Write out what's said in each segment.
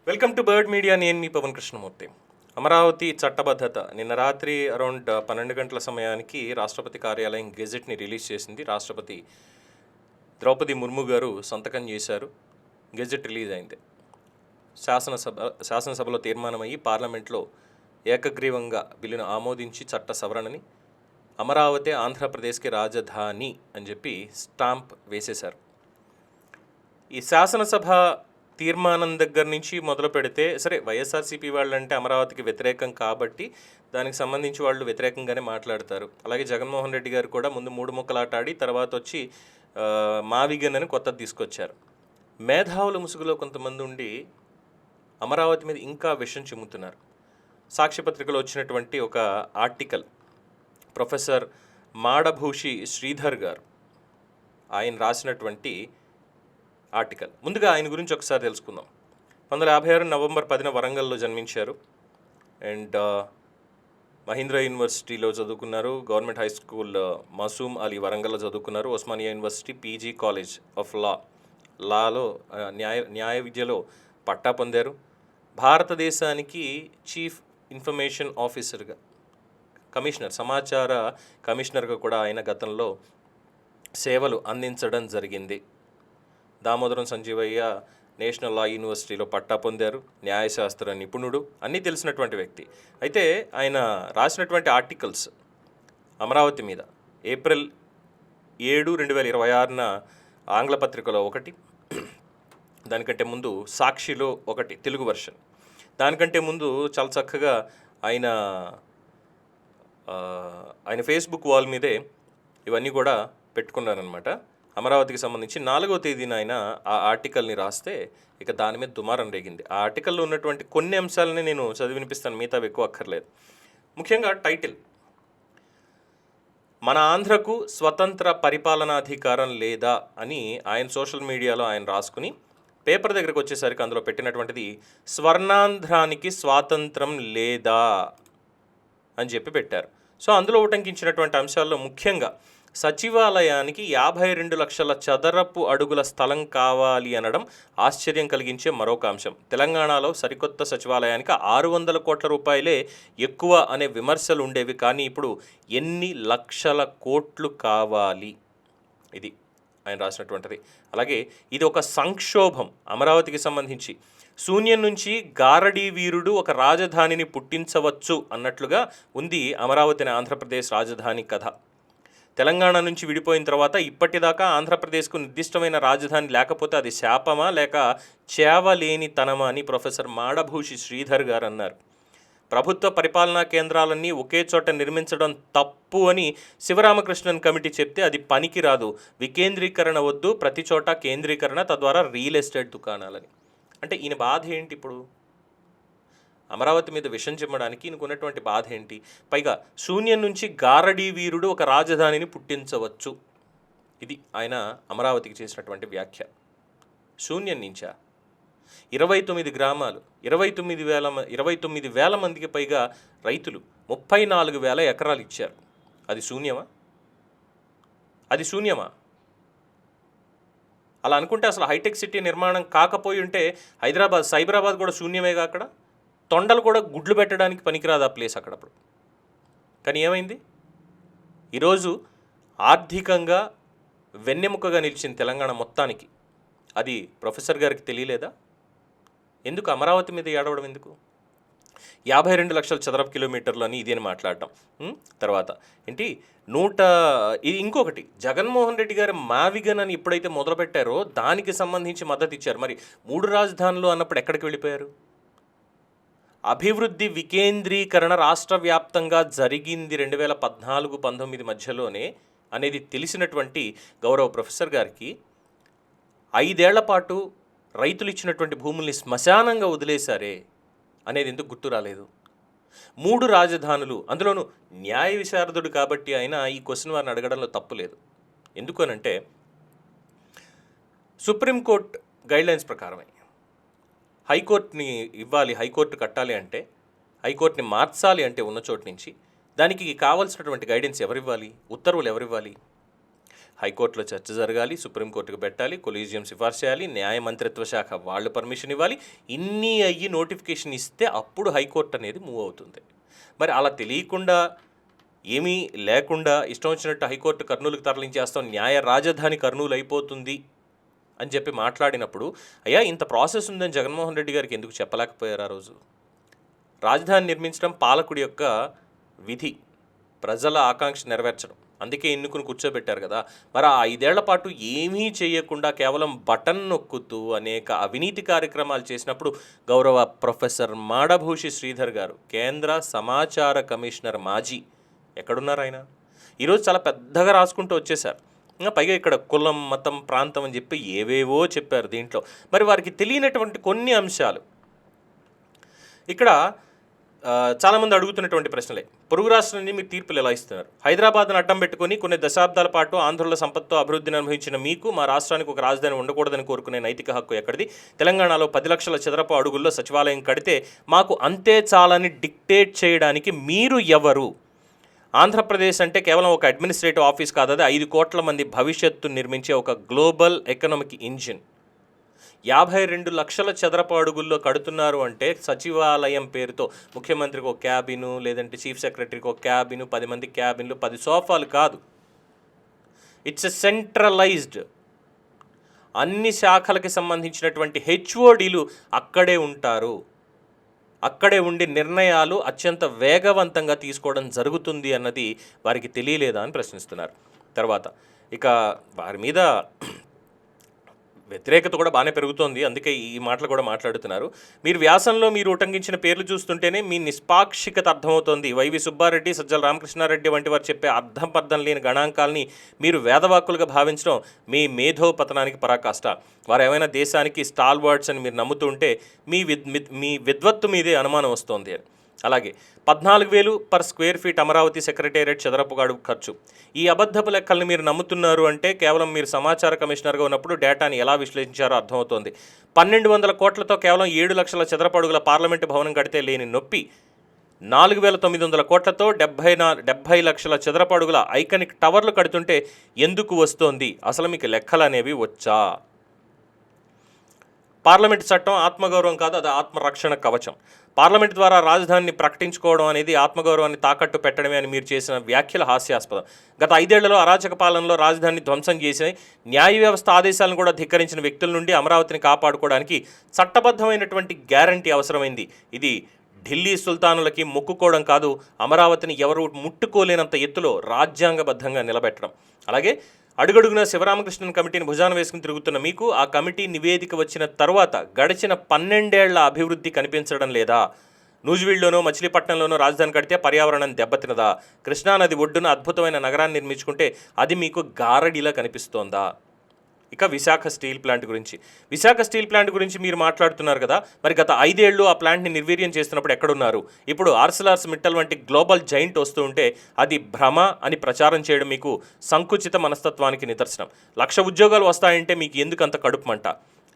Welcome to bird media. నేను మీ పవన్ కృష్ణమూర్తి. అమరావతి చట్టబద్ధత నిన్న రాత్రి అరౌండ్ 12 గంటల సమయానికి రాష్ట్రపతి కార్యాలయం గెజెట్ని రిలీజ్ చేసింది. రాష్ట్రపతి ద్రౌపది ముర్ము గారు సంతకం చేశారు. గెజెట్ రిలీజ్ అయింది. శాసనసభలో తీర్మానమయ్యి పార్లమెంట్లో ఏకగ్రీవంగా బిల్లును ఆమోదించి చట్ట సవరణని అమరావతి ఆంధ్రప్రదేశ్కి రాజధాని అని చెప్పి స్టాంప్ వేసేశారు. ఈ శాసనసభ తీర్మానం దగ్గర నుంచి మొదలు పెడితే సరే, వైఎస్ఆర్సీపీ వాళ్ళు అంటే అమరావతికి వ్యతిరేకం కాబట్టి దానికి సంబంధించి వాళ్ళు వ్యతిరేకంగానే మాట్లాడతారు. అలాగే జగన్మోహన్ రెడ్డి గారు కూడా ముందు 3 ముక్కలాటాడి తర్వాత వచ్చి మావిగన్ అని కొత్తది తీసుకొచ్చారు. మేధావుల ముసుగులో కొంతమంది ఉండి అమరావతి మీద ఇంకా విషం చిమ్ముతున్నారు. సాక్షిపత్రికలో వచ్చినటువంటి ఒక ఆర్టికల్, ప్రొఫెసర్ మాడభూషి శ్రీధర్ గారు ఆయన రాసినటువంటి ఆర్టికల్. ముందుగా ఆయన గురించి ఒకసారి తెలుసుకుందాం. 1956 నవంబర్ 10న వరంగల్లో జన్మించారు. అండ్ మహీంద్రా యూనివర్సిటీలో చదువుకున్నారు. Government high school Masoom Ali వరంగల్లో చదువుకున్నారు. Osmania university PG college of లాలో న్యాయ విద్యలో పట్టా పొందారు. భారతదేశానికి చీఫ్ ఇన్ఫర్మేషన్ ఆఫీసర్గా, సమాచార కమిషనర్గా కూడా ఆయన గతంలో సేవలు అందించడం జరిగింది. దామోదరం సంజీవయ్య నేషనల్ లా యూనివర్సిటీలో పట్టా పొందారు. న్యాయశాస్త్ర నిపుణుడు, అన్నీ తెలిసినటువంటి వ్యక్తి. అయితే ఆయన రాసినటువంటి ఆర్టికల్స్ అమరావతి మీద ఏప్రిల్ 7, 2026న ఆంగ్లపత్రికలో ఒకటి, దానికంటే ముందు సాక్షిలో ఒకటి తెలుగు వర్షన్, దానికంటే ముందు చాలా చక్కగా ఆయన ఫేస్బుక్ వాల్ మీదే ఇవన్నీ కూడా పెట్టుకున్నారనమాట. అమరావతికి సంబంధించి 4వ తేదీన ఆయన ఆ ఆర్టికల్ని రాస్తే ఇక దాని మీద దుమారం రేగింది. ఆ ఆర్టికల్లో ఉన్నటువంటి కొన్ని అంశాలని నేను చదివి వినిపిస్తాను, మిగతా ఎక్కువ అక్కర్లేదు. ముఖ్యంగా టైటిల్, మన ఆంధ్రకు స్వతంత్ర పరిపాలనాధికారం లేదా అని ఆయన సోషల్ మీడియాలో ఆయన రాసుకుని పేపర్ దగ్గరకు వచ్చేసరికి అందులో పెట్టినటువంటిది స్వర్ణాంధ్రానికి స్వాతంత్రం లేదా అని చెప్పి పెట్టారు. సో అందులో ఉటంకించినటువంటి అంశాల్లో ముఖ్యంగా సచివాలయానికి 52 లక్షల చదరపు అడుగుల స్థలం కావాలి అనడం ఆశ్చర్యం కలిగించే మరొక అంశం. తెలంగాణలో సరికొత్త సచివాలయానికి 600 కోట్ల రూపాయలే ఎక్కువ అనే విమర్శలు ఉండేవి, కానీ ఇప్పుడు ఎన్ని లక్షల కోట్లు కావాలి, ఇది ఆయన రాసినటువంటిది. అలాగే ఇది ఒక సంక్షోభం అమరావతికి సంబంధించి. శూన్యం నుంచి గారడీ వీరుడు ఒక రాజధానిని పుట్టించవచ్చు అన్నట్లుగా ఉంది అమరావతిని ఆంధ్రప్రదేశ్ రాజధాని కథ. తెలంగాణ నుంచి విడిపోయిన తర్వాత ఇప్పటిదాకా ఆంధ్రప్రదేశ్కు నిర్దిష్టమైన రాజధాని లేకపోతే అది శాపమా లేక చేవలేనితనమా అని ప్రొఫెసర్ మాడభూషి శ్రీధర్ గారు అన్నారు. ప్రభుత్వ పరిపాలనా కేంద్రాలన్నీ ఒకే చోట నిర్మించడం తప్పు అని శివరామకృష్ణన్ కమిటీ చెప్తే అది పనికిరాదు, వికేంద్రీకరణ వద్దు, ప్రతి చోట కేంద్రీకరణ, తద్వారా రియల్ ఎస్టేట్ దుకాణాలని. అంటే ఈయన బాధ ఏంటి? ఇప్పుడు అమరావతి మీద విషం చిమ్మడానికి ఈయనకున్నటువంటి బాధ ఏంటి? పైగా శూన్యం నుంచి గారడీ వీరుడు ఒక రాజధానిని పుట్టించవచ్చు, ఇది ఆయన అమరావతికి చేసినటువంటి వ్యాఖ్య. శూన్యం నుంచా 29 గ్రామాలు, 29,000 మందికి పైగా రైతులు, 34,000 ఎకరాలు ఇచ్చారు. అది శూన్యమా? అలా అనుకుంటే అసలు హైటెక్ సిటీ నిర్మాణం కాకపోయి ఉంటే సైబరాబాద్ కూడా శూన్యమేగా. అక్కడ తొండలు కూడా గుడ్లు పెట్టడానికి పనికిరాదు ఆ ప్లేస్ అక్కడప్పుడు. కానీ ఏమైంది? ఈరోజు ఆర్థికంగా వెన్నెముకగా నిలిచిన తెలంగాణ మొత్తానికి అది ప్రొఫెసర్ గారికి తెలియలేదా? ఎందుకు అమరావతి మీద ఏడవడం ఎందుకు? 52 లక్షల చదరపు కిలోమీటర్లు అని ఇది అని మాట్లాడటం. తర్వాత ఏంటి ఇంకొకటి, జగన్మోహన్ రెడ్డి గారు మావిగన్ అని ఎప్పుడైతే మొదలుపెట్టారో దానికి సంబంధించి మద్దతు ఇచ్చారు. మరి 3 రాజధానులు అన్నప్పుడు ఎక్కడికి వెళ్ళిపోయారు? అభివృద్ధి వికేంద్రీకరణ రాష్ట్ర వ్యాప్తంగా జరిగింది 2014-19 మధ్యలోనే అనేది తెలిసినటువంటి గౌరవ ప్రొఫెసర్ గారికి 5 ఏళ్ల పాటు రైతులు ఇచ్చినటువంటి భూముల్ని శ్మశానంగా వదిలేశారే అనేది ఎందుకు గుర్తు రాలేదు? 3 రాజధానులు, అందులోనూ న్యాయ విశారదుడు కాబట్టి ఆయన ఈ క్వశ్చన్ వారిని అడగడంలో తప్పు లేదు. ఎందుకు అనంటే సుప్రీంకోర్టు గైడ్లైన్స్ ప్రకారమే హైకోర్టుని ఇవ్వాలి, హైకోర్టు కట్టాలి అంటే, హైకోర్టుని మార్చాలి అంటే ఉన్న చోటు నుంచి దానికి కావాల్సినటువంటి గైడెన్స్ ఎవరివ్వాలి? ఉత్తర్వులు ఎవరివ్వాలి? హైకోర్టులో చర్చ జరగాలి, సుప్రీంకోర్టుకు పెట్టాలి, కొలీజియం సిఫార్సు చేయాలి, న్యాయ మంత్రిత్వ శాఖ వాళ్ళు పర్మిషన్ ఇవ్వాలి. ఇన్ని అయ్యి నోటిఫికేషన్ ఇస్తే అప్పుడు హైకోర్టు అనేది మూవ్ అవుతుంది. మరి అలా తెలియకుండా ఏమీ లేకుండా ఇష్టం వచ్చినట్టు హైకోర్టు కర్నూలుకు తరలించేస్తాం, న్యాయ రాజధాని కర్నూలు అయిపోతుంది అని చెప్పి మాట్లాడినప్పుడు, అయ్యా ఇంత ప్రాసెస్ ఉందని జగన్మోహన్ రెడ్డి గారికి ఎందుకు చెప్పలేకపోయారు ఆ రోజు? రాజధాని నిర్మించడం పాలకుడి యొక్క విధి, ప్రజల ఆకాంక్ష నెరవేర్చడం, అందుకే ఎన్నుకుని కూర్చోబెట్టారు కదా. మరి ఆ 5 ఏళ్ల పాటు ఏమీ చేయకుండా కేవలం బటన్ నొక్కుతూ అనేక అవినీతి కార్యక్రమాలు చేసినప్పుడు గౌరవ ప్రొఫెసర్ మాడభూషి శ్రీధర్ గారు, కేంద్ర సమాచార కమిషనర్ మాజీ, ఎక్కడున్నారు ఆయన? ఈరోజు చాలా పెద్దగా రాసుకుంటూ వచ్చేశారు. పైగా ఇక్కడ కులం, మతం, ప్రాంతం అని చెప్పి ఏవేవో చెప్పారు దీంట్లో. మరి వారికి తెలియనటువంటి కొన్ని అంశాలు ఇక్కడ చాలామంది అడుగుతున్నటువంటి ప్రశ్నలే. పొరుగు రాష్ట్రాన్ని మీరు తీర్పులు ఎలా ఇస్తున్నారు? హైదరాబాద్ను అడ్డం పెట్టుకుని కొన్ని దశాబ్దాల పాటు ఆంధ్రుల సంపత్తో అభివృద్ధిని అనుభవించిన మీకు మా రాష్ట్రానికి ఒక రాజధాని ఉండకూడదని కోరుకునే నైతిక హక్కు ఎక్కడిది? తెలంగాణలో 10 లక్షల చదరపు అడుగుల్లో సచివాలయం కడితే మాకు అంతే చాలని డిక్టేట్ చేయడానికి మీరు ఎవరు? ఆంధ్రప్రదేశ్ అంటే కేవలం ఒక అడ్మినిస్ట్రేటివ్ ఆఫీస్ కాదు, అది 5 కోట్ల మంది భవిష్యత్తు నిర్మించే ఒక గ్లోబల్ ఎకనామిక్ ఇంజిన్. 52 లక్షల చదరపు అడుగుల్లో కడుతున్నారు అంటే సచివాలయం పేరుతో ముఖ్యమంత్రికి ఒక క్యాబిను, లేదంటే చీఫ్ సెక్రటరీకి ఒక క్యాబిను, 10 మంది క్యాబిన్లు, 10 సోఫాలు కాదు. ఇట్స్ ఎ సెంట్రలైజ్డ్, అన్ని శాఖలకి సంబంధించినటువంటి హెచ్ఓడీలు అక్కడే ఉంటారు. అక్కడే ఉండి నిర్ణయాలు అత్యంత వేగవంతంగా తీసుకోవడం జరుగుతుంది అన్నది వారికి తెలియలేదా అని ప్రశ్నిస్తున్నారు. తర్వాత ఇక వారి మీద వ్యతిరేకత కూడా బాగానే పెరుగుతోంది, అందుకే ఈ మాటలు కూడా మాట్లాడుతున్నారు. మీరు వ్యాసంలో మీరు ఉటంకించిన పేర్లు చూస్తుంటేనే మీ నిష్పాక్షికత అర్థమవుతోంది. వైవి సుబ్బారెడ్డి, సజ్జల రామకృష్ణారెడ్డి వంటి వారు చెప్పే అర్థం లేని గణాంకాలని మీరు వేదవాక్కులుగా భావించడం మీ మేధోపతనానికి పరాకాష్ట. వారు ఏమైనా దేశానికి స్టాల్ వర్డ్స్ అని మీరు నమ్ముతుంటే మీ విద్వత్తు మీదే అనుమానం వస్తోంది అని. అలాగే 14,000 per square feet Amaravati secretariat చదరపుగాడు ఖర్చు. ఈ అబద్ధపు లెక్కల్ని మీరు నమ్ముతున్నారు అంటే కేవలం మీరు సమాచార కమిషనర్గా ఉన్నప్పుడు డేటాని ఎలా విశ్లేషించారో అర్థమవుతోంది. 1,200 కోట్లతో కేవలం 7 లక్షల చదరపు అడుగుల పార్లమెంటు భవనం కడితే లేని నొప్పి 4,900 కోట్లతో 70 లక్షల చదరపు అడుగుల ఐకానిక్ టవర్లు కడుతుంటే ఎందుకు వస్తోంది? అసలు మీకు లెక్కలు అనేవి వచ్చా? పార్లమెంట్ చట్టం ఆత్మగౌరవం కాదు, అది ఆత్మరక్షణ కవచం. పార్లమెంట్ ద్వారా రాజధానిని ప్రకటించుకోవడం అనేది ఆత్మగౌరవాన్ని తాకట్టు పెట్టడమే అని మీరు చేసిన వ్యాఖ్యలు హాస్యాస్పదం. గత 5 ఏళ్లలో అరాచక పాలనలో రాజధానిని ధ్వంసం చేసి న్యాయ వ్యవస్థ ఆదేశాలను కూడా ధిక్కరించిన వ్యక్తుల నుండి అమరావతిని కాపాడుకోవడానికి చట్టబద్ధమైనటువంటి గ్యారంటీ అవసరమైంది. ఇది ఢిల్లీ సుల్తానులకి మొక్కుకోవడం కాదు, అమరావతిని ఎవరు ముట్టుకోలేనంత ఎత్తులో రాజ్యాంగబద్ధంగా నిలబెట్టడం. అలాగే అడుగడుగున శివరామకృష్ణన్ కమిటీని భుజాన వేసుకుని తిరుగుతున్న మీకు ఆ కమిటీ నివేదిక వచ్చిన తర్వాత గడిచిన 12 ఏళ్ల అభివృద్ధి కనిపించడం లేదా? నూజివీడ్లోనో మచిలీపట్నంలోనో రాజధాని కడితే పర్యావరణం దెబ్బతినదా? కృష్ణానది ఒడ్డున అద్భుతమైన నగరాన్ని నిర్మించుకుంటే అది మీకు గారడిలా కనిపిస్తోందా? ఇక విశాఖ స్టీల్ ప్లాంట్ గురించి మీరు మాట్లాడుతున్నారు కదా, మరి గత 5 ఏళ్ళు ఆ ప్లాంట్ని నిర్వీర్యం చేస్తున్నప్పుడు ఎక్కడున్నారు? ఇప్పుడు ఆర్సెలర్స్ మిట్టల్ వంటి గ్లోబల్ జైంట్ వస్తూ ఉంటే అది భ్రమ అని ప్రచారం చేయడం మీకు సంకుచిత మనస్తత్వానికి నిదర్శనం. 1,00,000 ఉద్యోగాలు వస్తాయంటే మీకు ఎందుకు అంత కడుపుమంట?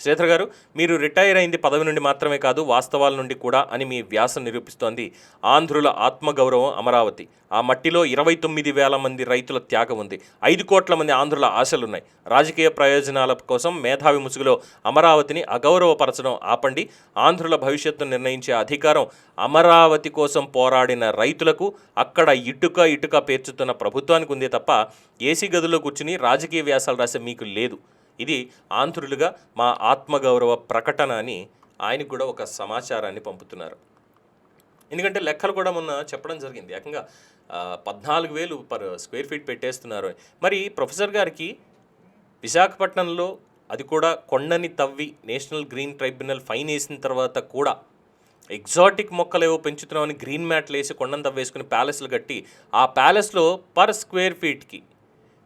శ్రీధర్ గారు, మీరు రిటైర్ అయింది పదవి నుండి మాత్రమే కాదు, వాస్తవాల నుండి కూడా అని మీ వ్యాసం నిరూపిస్తోంది. ఆంధ్రుల ఆత్మగౌరవం అమరావతి. ఆ మట్టిలో 29,000 మంది రైతుల త్యాగం ఉంది. 5 కోట్ల మంది ఆంధ్రుల ఆశలున్నాయి. రాజకీయ ప్రయోజనాల కోసం మేధావి ముసుగులో అమరావతిని అగౌరవపరచడం ఆపండి. ఆంధ్రుల భవిష్యత్తును నిర్ణయించే అధికారం అమరావతి కోసం పోరాడిన రైతులకు, అక్కడ ఇటుక పేర్చుతున్న ప్రభుత్వానికి ఉందే తప్ప ఏసీ గదుల్లో కూర్చుని రాజకీయ వ్యాసాలు రాసే మీకు లేదు. ఇది ఆంధ్రులుగా మా ఆత్మగౌరవ ప్రకటన అని ఆయనకు కూడా ఒక సమాచారాన్ని పంపుతున్నారు. ఎందుకంటే లెక్కలు కూడా మొన్న చెప్పడం జరిగింది, ఏకంగా 14,000 పర్ స్క్వేర్ ఫీట్ పెట్టేస్తున్నారు. మరి ప్రొఫెసర్ గారికి విశాఖపట్నంలో, అది కూడా కొండని తవ్వి నేషనల్ గ్రీన్ ట్రైబ్యునల్ ఫైన్ వేసిన తర్వాత కూడా ఎగ్జాటిక్ మొక్కలు ఏవో పెంచుతున్నామని గ్రీన్ మ్యాట్లు వేసి కొండను తవ్వేసుకుని ప్యాలెస్లు కట్టి ఆ ప్యాలెస్లో పర్ స్క్వేర్ ఫీట్కి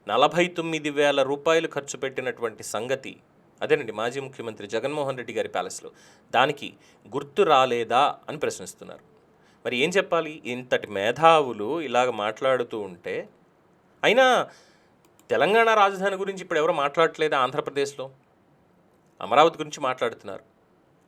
49,000 రూపాయలు ఖర్చు పెట్టినటువంటి సంగతి అదేనండి మాజీ ముఖ్యమంత్రి జగన్మోహన్ రెడ్డి గారి ప్యాలెస్లో. దానికి గుర్తు రాలేదా అని ప్రశ్నిస్తున్నారు. మరి ఏం చెప్పాలి? ఇంతటి మేధావులు ఇలాగ మాట్లాడుతూ ఉంటే, అయినా తెలంగాణ రాజధాని గురించి ఇప్పుడు ఎవరో మాట్లాడట్లేదా? ఆంధ్రప్రదేశ్లో అమరావతి గురించి మాట్లాడుతున్నారు.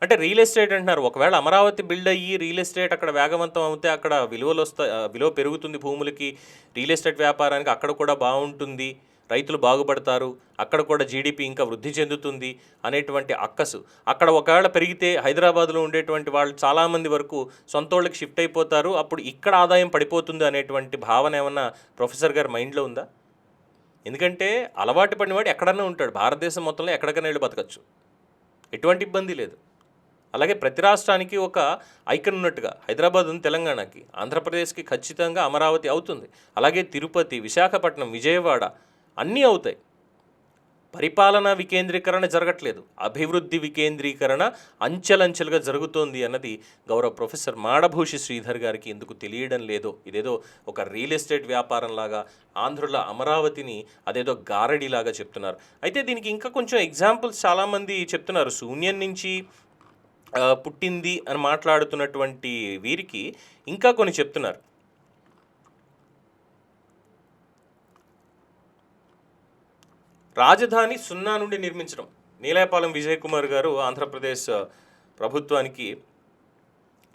అంటే రియల్ ఎస్టేట్ అంటున్నారు. ఒకవేళ అమరావతి బిల్డ్ అయ్యి రియల్ ఎస్టేట్ అక్కడ వేగవంతం అవుతే అక్కడ విలువ పెరుగుతుంది భూములకి, రియల్ ఎస్టేట్ వ్యాపారానికి అక్కడ కూడా బాగుంటుంది రైతులు బాగుపడతారు, అక్కడ కూడా జీడిపి ఇంకా వృద్ధి చెందుతుంది అనేటువంటి అక్కసు. అక్కడ ఒకవేళ పెరిగితే హైదరాబాద్లో ఉండేటువంటి వాళ్ళు చాలామంది వరకు సొంతోళ్ళకి షిఫ్ట్ అయిపోతారు, అప్పుడు ఇక్కడ ఆదాయం పడిపోతుంది అనేటువంటి భావన ఏమన్నా ప్రొఫెసర్ గారి మైండ్లో ఉందా? ఎందుకంటే అలవాటు పడినవాడు ఎక్కడన్నా ఉంటాడు, భారతదేశం మొత్తంలో ఎక్కడికైనా వెళ్ళి బతకచ్చు, ఎటువంటి ఇబ్బంది లేదు. అలాగే ప్రతి రాష్ట్రానికి ఒక ఐకన్ ఉన్నట్టుగా హైదరాబాద్ ఉంది తెలంగాణకి, ఆంధ్రప్రదేశ్కి ఖచ్చితంగా అమరావతి అవుతుంది. అలాగే తిరుపతి, విశాఖపట్నం, విజయవాడ అన్నీ అవుతాయి. పరిపాలనా వికేంద్రీకరణ జరగట్లేదు, అభివృద్ధి వికేంద్రీకరణ అంచెలంచెలుగా జరుగుతోంది అన్నది గౌరవ ప్రొఫెసర్ మాడభూషి శ్రీధర్ గారికి ఎందుకు తెలియడం లేదో. ఇదేదో ఒక రియల్ ఎస్టేట్ వ్యాపారంలాగా ఆంధ్రుల అమరావతిని అదేదో గారడిలాగా చెప్తున్నారు. అయితే దీనికి ఇంకా కొంచెం ఎగ్జాంపుల్స్ చాలామంది చెప్తున్నారు. శూన్యం నుంచి పుట్టింది అని మాట్లాడుతున్నటువంటి వీరికి ఇంకా కొన్ని చెప్తున్నారు. రాజధాని సున్నా నుండి నిర్మించడం. నీలాయపాలెం విజయ్ కుమార్ గారు ఆంధ్రప్రదేశ్ ప్రభుత్వానికి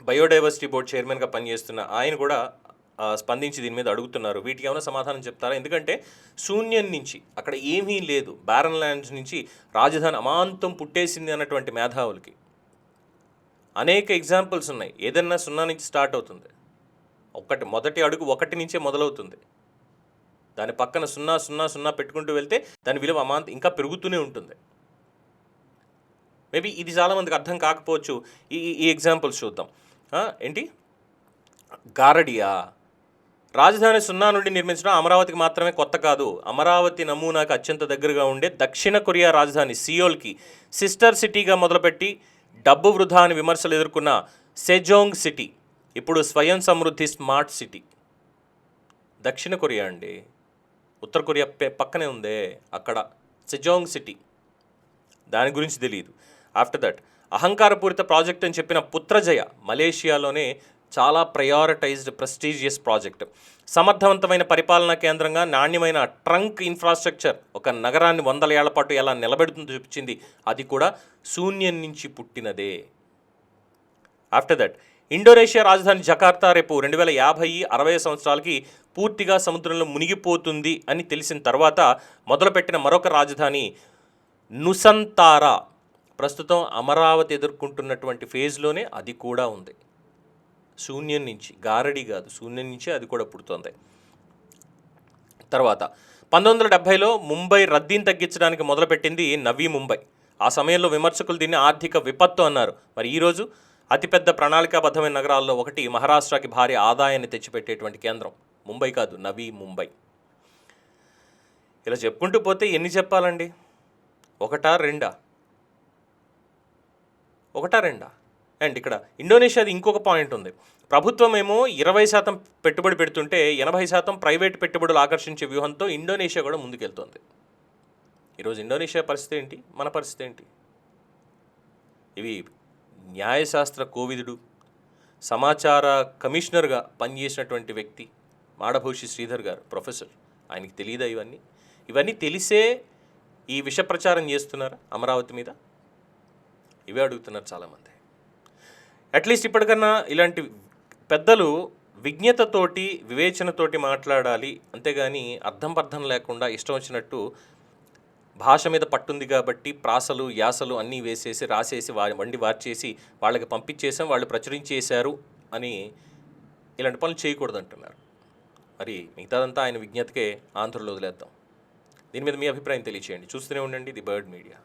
బయోడైవర్సిటీ బోర్డు చైర్మన్గా పనిచేస్తున్న ఆయన కూడా స్పందించి దీని మీద అడుగుతున్నారు. వీటికి ఏమైనా సమాధానం చెప్తారా? ఎందుకంటే శూన్యం నుంచి, అక్కడ ఏమీ లేదు, బ్యారన్ ల్యాండ్స్ నుంచి రాజధాని అమాంతం పుట్టేసింది అన్నటువంటి మేధావులకి అనేక ఎగ్జాంపుల్స్ ఉన్నాయి. ఏదన్నా సున్నా నుంచి స్టార్ట్ అవుతుంది, మొదటి అడుగు 1 నుంచే మొదలవుతుంది. దాని పక్కన 0 0 0 పెట్టుకుంటూ వెళ్తే దాని విలువ అమాంతం ఇంకా పెరుగుతూనే ఉంటుంది. మేబీ ఇది చాలామందికి అర్థం కాకపోవచ్చు. ఈ ఎగ్జాంపుల్స్ చూద్దాం. ఏంటి గారడియా? రాజధాని సున్నా నుండి నిర్మించడం అమరావతికి మాత్రమే కొత్త కాదు. అమరావతి నమూనాకు అత్యంత దగ్గరగా ఉండే దక్షిణ కొరియా రాజధాని సియోల్కి సిస్టర్ సిటీగా మొదలుపెట్టి డబ్బు వృధా అని విమర్శలు ఎదుర్కొన్న సెజోంగ్ సిటీ ఇప్పుడు స్వయం సమృద్ధి స్మార్ట్ సిటీ. దక్షిణ కొరియా అండి, ఉత్తర కొరియా పక్కనే ఉందే, అక్కడ సెజోంగ్ సిటీ. దాని గురించి తెలియదు. ఆఫ్టర్ దట్ అహంకారపూరిత ప్రాజెక్ట్ అని చెప్పిన పుత్రజయ మలేషియాలోనే చాలా ప్రయారిటైజ్డ్ ప్రెస్టీజియస్ ప్రాజెక్ట్. సమర్థవంతమైన పరిపాలనా కేంద్రంగా నాణ్యమైన ట్రంక్ ఇన్ఫ్రాస్ట్రక్చర్ ఒక నగరాన్ని 100 ఏళ్ల పాటు ఎలా నిలబెడుతుందో చూపించింది. అది కూడా శూన్యం నుంచి పుట్టినదే. ఆఫ్టర్ దట్ ఇండోనేషియా రాజధాని జకార్తా రేపు 2050 60 సంవత్సరాలకి పూర్తిగా సముద్రంలో మునిగిపోతుంది అని తెలిసిన తర్వాత మొదలుపెట్టిన మరొక రాజధాని నుసంతారా ప్రస్తుతం అమరావతి ఎదుర్కొంటున్నటువంటి ఫేజ్లోనే అది కూడా ఉంది. శూన్యం నుంచి, గారడి కాదు, శూన్యం నుంచి అది కూడా పుడుతోంది. తర్వాత 1970లో ముంబై రద్దీని తగ్గించడానికి మొదలుపెట్టింది నవీ ముంబై. ఆ సమయంలో విమర్శకులు దీన్ని ఆర్థిక విపత్తు అన్నారు. మరి ఈరోజు అతిపెద్ద ప్రణాళికాబద్ధమైన నగరాల్లో ఒకటి, మహారాష్ట్రకి భారీ ఆదాయాన్ని తెచ్చిపెట్టేటువంటి కేంద్రం ముంబై కాదు, నవీ ముంబై. ఇలా చెప్పుకుంటూ పోతే ఎన్ని చెప్పాలండి? ఒకటా రెండా? అండ్ ఇక్కడ ఇండోనేషియాది ఇంకొక పాయింట్ ఉంది. ప్రభుత్వం ఏమో 20% పెట్టుబడి పెడుతుంటే 80% ప్రైవేట్ పెట్టుబడులు ఆకర్షించే వ్యూహంతో ఇండోనేషియా కూడా ముందుకెళ్తోంది. ఈరోజు ఇండోనేషియా పరిస్థితి ఏంటి, మన పరిస్థితి ఏంటి? ఇవి న్యాయశాస్త్ర కోవిదుడు, సమాచార కమిషనర్గా పనిచేసినటువంటి వ్యక్తి మాడభూషి శ్రీధర్ గారు, ప్రొఫెసర్. ఆయనకి తెలియదా ఇవన్నీ తెలిసే ఈ విష ప్రచారం చేస్తున్నారు అమరావతి మీద? ఇవే అడుగుతున్నారు చాలామంది. అట్లీస్ట్ ఇప్పటికన్నా ఇలాంటి పెద్దలు విజ్ఞతతోటి వివేచనతోటి మాట్లాడాలి, అంతేగాని అర్థం లేకుండా ఇష్టం వచ్చినట్టు భాష మీద పట్టుంది కాబట్టి ప్రాసలు యాసలు అన్నీ వేసేసి రాసేసి వండి వార్చేసి వాళ్ళకి పంపించేసాం, వాళ్ళు ప్రచురించేశారు అని ఇలాంటి పనులు చేయకూడదు అంటున్నారు. మరి మిగతాదంతా ఆయన విజ్ఞతకే ఆంధ్రులు వదిలేద్దాం. దీని మీద మీ అభిప్రాయం తెలియచేయండి. చూస్తూనే ఉండండి ది బర్డ్ మీడియా.